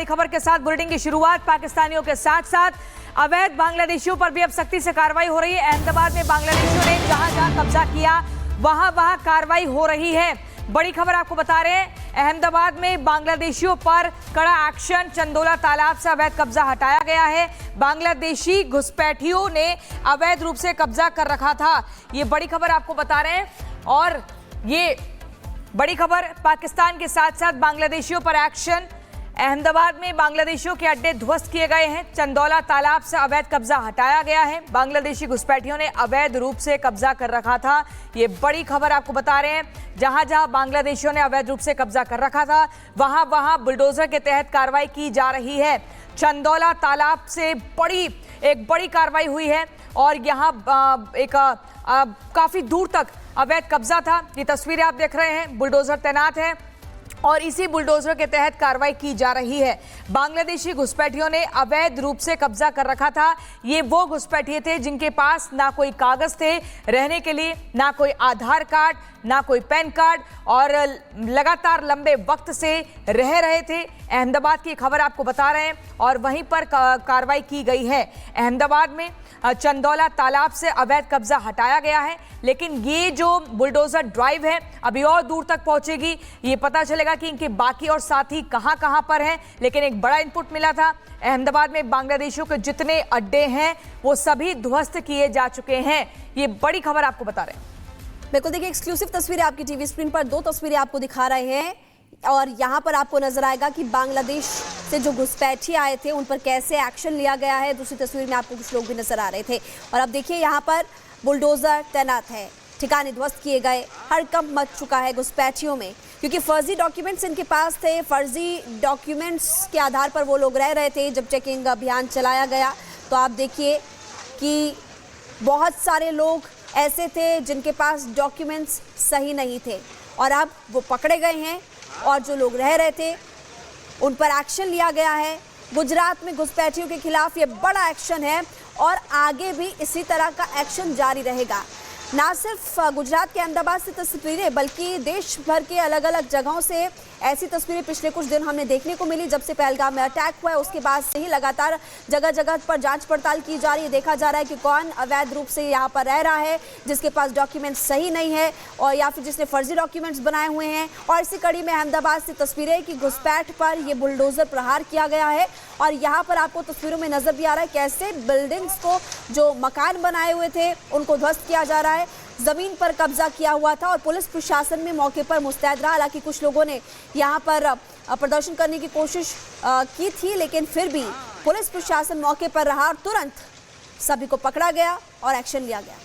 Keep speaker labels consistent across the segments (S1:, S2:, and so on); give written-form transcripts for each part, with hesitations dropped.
S1: खबर के साथ बुलेटिन की शुरुआत। पाकिस्तानियों के साथ साथ अवैध बांग्लादेशियों पर भी अब सख्ती से कार्रवाई हो रही है। अहमदाबाद में बांग्लादेशियों ने जहां जहां कब्जा किया वहां कार्रवाई हो रही है। बड़ी खबर आपको बता रहे हैं, अहमदाबाद में बांग्लादेशियों पर कड़ा एक्शन। चंदोला तालाब से अवैध कब्जा हटाया गया है। बांग्लादेशी घुसपैठियों ने अवैध रूप से कब्जा कर रखा था। ये बड़ी खबर आपको बता रहे हैं और ये बड़ी खबर पाकिस्तान के साथ साथ बांग्लादेशियों पर एक्शन। अहमदाबाद में बांग्लादेशियों के अड्डे ध्वस्त किए गए हैं। चंदौला तालाब से अवैध कब्जा हटाया गया है। बांग्लादेशी घुसपैठियों ने अवैध रूप से कब्जा कर रखा था। ये बड़ी खबर आपको बता रहे हैं, जहां जहां बांग्लादेशियों ने अवैध रूप से कब्जा कर रखा था वहां बुलडोजर के तहत कार्रवाई की जा रही है। चंदौला तालाब से एक बड़ी कार्रवाई हुई है और यहाँ काफी दूर तक अवैध कब्जा था। ये तस्वीरें आप देख रहे हैं, बुलडोजर तैनात है और इसी बुलडोजर के तहत कार्रवाई की जा रही है। बांग्लादेशी घुसपैठियों ने अवैध रूप से कब्जा कर रखा था। ये वो घुसपैठिए थे जिनके पास ना कोई कागज थे रहने के लिए, ना कोई आधार कार्ड, ना कोई पैन कार्ड और लगातार लंबे वक्त से रह रहे थे। अहमदाबाद की खबर आपको बता रहे हैं और वहीं पर कार्रवाई की गई है। अहमदाबाद में चंदौला तालाब से अवैध कब्जा हटाया गया है, लेकिन ये जो बुलडोजर ड्राइव है अभी और दूर तक पहुंचेगी। ये पता चलेगा कि इनके बाकी और साथी कहां पर हैं। लेकिन एक बड़ा इनपुट मिला था, अहमदाबाद में बांग्लादेशियों के जितने अड्डे हैं वो सभी ध्वस्त किए जा चुके हैं। ये बड़ी खबर आपको बता रहे हैं।
S2: बिल्कुल, देखिए एक्सक्लूसिव तस्वीरें आपकी टीवी स्क्रीन पर, दो तस्वीरें आपको दिखा रहे हैं और यहाँ पर आपको नजर आएगा कि बांग्लादेश से जो घुसपैठी आए थे उन पर कैसे एक्शन लिया गया है। दूसरी तस्वीर में आपको कुछ लोग भी नजर आ रहे थे और अब देखिए यहाँ पर बुलडोजर तैनात है, ठिकाने ध्वस्त किए गए। हड़कंप मच चुका है घुसपैठियों में क्योंकि फर्जी डॉक्यूमेंट्स इनके पास थे। फर्जी डॉक्यूमेंट्स के आधार पर वो लोग रह रहे थे। जब चेकिंग अभियान चलाया गया तो आप देखिए कि बहुत सारे लोग ऐसे थे जिनके पास डॉक्यूमेंट्स सही नहीं थे और अब वो पकड़े गए हैं और जो लोग रह रहे थे उन पर एक्शन लिया गया है। गुजरात में घुसपैठियों के खिलाफ ये बड़ा एक्शन है और आगे भी इसी तरह का एक्शन जारी रहेगा। ना सिर्फ गुजरात के अहमदाबाद से तस्वीरें बल्कि देश भर के अलग अलग जगहों से ऐसी तस्वीरें पिछले कुछ दिन हमने देखने को मिली। जब से पहलगाम में अटैक हुआ है उसके बाद से ही लगातार जगह जगह पर जांच पड़ताल की जा रही है। देखा जा रहा है कि कौन अवैध रूप से यहाँ पर रह रहा है, जिसके पास डॉक्यूमेंट्स सही नहीं है और या फिर जिसने फर्जी डॉक्यूमेंट्स बनाए हुए हैं। और इसी कड़ी में अहमदाबाद से तस्वीरें कि घुसपैठ पर ये बुलडोजर प्रहार किया गया है और यहाँ पर आपको तस्वीरों में नजर भी आ रहा है कैसे बिल्डिंग्स को, जो मकान बनाए हुए थे उनको ध्वस्त किया जा रहा है। जमीन पर कब्जा किया हुआ था और पुलिस प्रशासन में मौके पर मुस्तैद रहा। हालांकि कुछ लोगों ने यहाँ पर प्रदर्शन करने की कोशिश की थी, लेकिन फिर भी पुलिस प्रशासन मौके पर रहा और तुरंत सभी को पकड़ा गया और एक्शन लिया गया।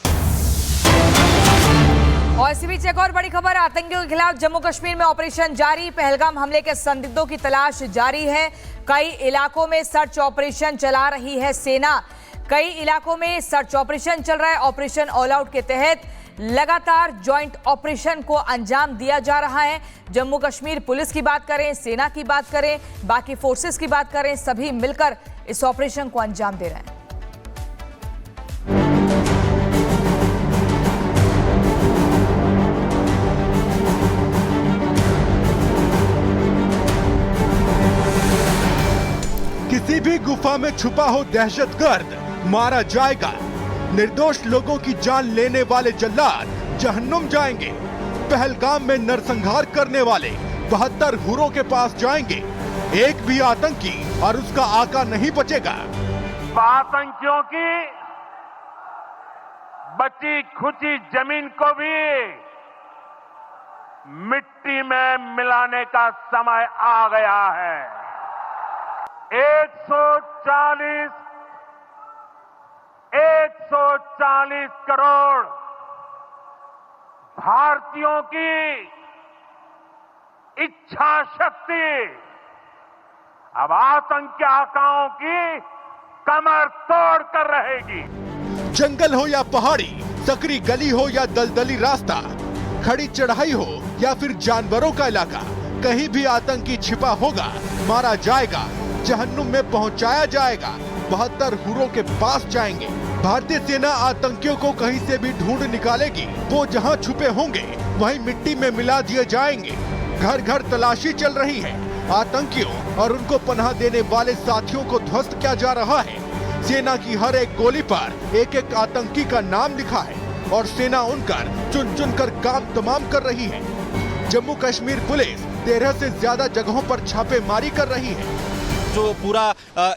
S1: और इसी बीच एक और बड़ी खबर, आतंकियों के खिलाफ जम्मू कश्मीर में ऑपरेशन जारी। पहलगाम हमले के संदिग्धों की तलाश जारी है। कई इलाकों में सर्च ऑपरेशन चला रही है सेना। कई इलाकों में सर्च ऑपरेशन चल रहा है। ऑपरेशन ऑल आउट के तहत लगातार जॉइंट ऑपरेशन को अंजाम दिया जा रहा है। जम्मू कश्मीर पुलिस की बात करें, सेना की बात करें, बाकी फोर्सेस की बात करें, सभी मिलकर इस ऑपरेशन को अंजाम दे रहे हैं।
S3: किसी भी गुफा में छुपा हो दहशतगर्द मारा जाएगा। निर्दोष लोगों की जान लेने वाले जल्लाद जहन्नुम जाएंगे। पहलगाम में नरसंहार करने वाले 72 हुरों के पास जाएंगे। एक भी आतंकी और उसका आका नहीं बचेगा।
S4: आतंकियों की बची खुची जमीन को भी मिट्टी में मिलाने का समय आ गया है। 140 करोड़ भारतीयों की इच्छा शक्ति अब आतंकी आकाओं की कमर तोड़ कर रहेगी।
S3: जंगल हो या पहाड़ी, सकरी गली हो या दलदली रास्ता, खड़ी चढ़ाई हो या फिर जानवरों का इलाका, कहीं भी आतंकी छिपा होगा, मारा जाएगा, जहन्नुम में पहुंचाया जाएगा। 72 हुरों के पास जाएंगे। भारतीय सेना आतंकियों को कहीं से भी ढूंढ निकालेगी। वो जहां छुपे होंगे वहीं मिट्टी में मिला दिए जाएंगे। घर घर तलाशी चल रही है। आतंकियों और उनको पनाह देने वाले साथियों को ध्वस्त किया जा रहा है। सेना की हर एक गोली पर एक एक आतंकी का नाम लिखा है और सेना उनकर चुन चुन कर काम तमाम कर रही है। जम्मू कश्मीर पुलिस 13 से ज्यादा जगहों पर छापेमारी कर रही है।
S5: जो पूरा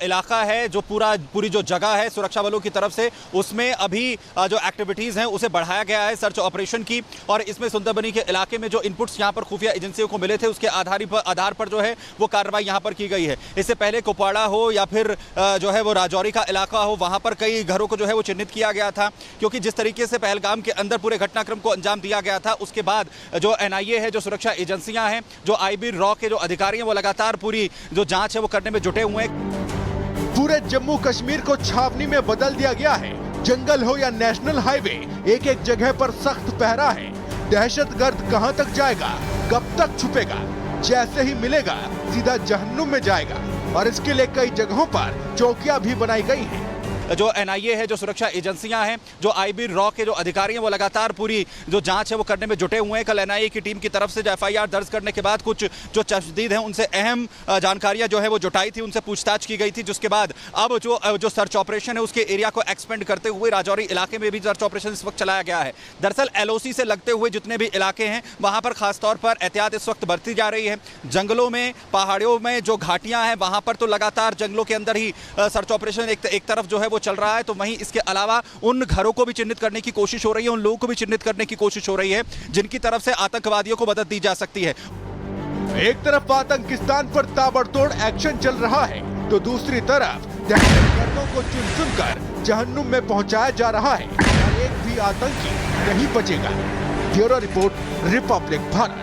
S5: इलाका है, जो पूरी जो जगह है सुरक्षा बलों की तरफ से, उसमें अभी जो एक्टिविटीज़ हैं उसे बढ़ाया गया है सर्च ऑपरेशन की। और इसमें सुंदरबनी के इलाके में जो इनपुट्स यहाँ पर खुफिया एजेंसियों को मिले थे उसके आधार पर जो है वो कार्रवाई यहाँ पर की गई है। इससे पहले कुपवाड़ा हो या फिर जो है वो राजौरी का इलाका हो, वहाँ पर कई घरों को जो है वो चिन्हित किया गया था, क्योंकि जिस तरीके से पहलगाम के अंदर पूरे घटनाक्रम को अंजाम दिया गया था, उसके बाद जो NIA है, जो सुरक्षा एजेंसियाँ हैं, जो IB रॉ के जो अधिकारी हैं, वो लगातार पूरी जो जाँच है वो करने में जुटे हुए हैं।
S3: पूरे जम्मू कश्मीर को छावनी में बदल दिया गया है। जंगल हो या नेशनल हाईवे, एक एक जगह पर सख्त पहरा है। दहशतगर्द कहां तक जाएगा, कब तक छुपेगा, जैसे ही मिलेगा सीधा जहन्नुम में जाएगा। और इसके लिए कई जगहों पर चौकियां भी बनाई गई हैं।
S5: जो NIA है, जो सुरक्षा एजेंसियां हैं, जो IB रॉ के जो अधिकारी हैं, वो लगातार पूरी जो जांच है वो करने में जुटे हुए हैं। कल NIA की टीम की तरफ से जो FIR दर्ज करने के बाद कुछ जो तशदीद हैं उनसे अहम जानकारियां जो है वो जुटाई थी, उनसे पूछताछ की गई थी, जिसके बाद अब जो सर्च ऑपरेशन है उसके एरिया को एक्सपेंड करते हुए राजौरी इलाके में भी सर्च ऑपरेशन इस वक्त चलाया गया है। दरअसल LOC से लगते हुए जितने भी इलाके हैं वहाँ पर खासतौर पर एहतियात इस वक्त बरती जा रही है। जंगलों में, पहाड़ियों में जो घाटियाँ हैं वहाँ पर तो लगातार जंगलों के अंदर ही सर्च ऑपरेशन एक तरफ जो है वो चल रहा है, तो वहीं इसके अलावा उन घरों को भी चिन्हित करने की कोशिश हो रही है, उन लोगों को भी चिन्हित करने की कोशिश हो रही है जिनकी तरफ से आतंकवादियों को मदद दी जा सकती है।
S3: एक तरफ आतंकिस्तान पर ताबड़तोड़ एक्शन चल रहा है, तो दूसरी तरफ दहशतगर्दों को चुन चुनकर जहन्नुम में पहुंचाया जा रहा है। एक भी आतंकी नहीं बचेगा। Bureau report, Republic Bharat.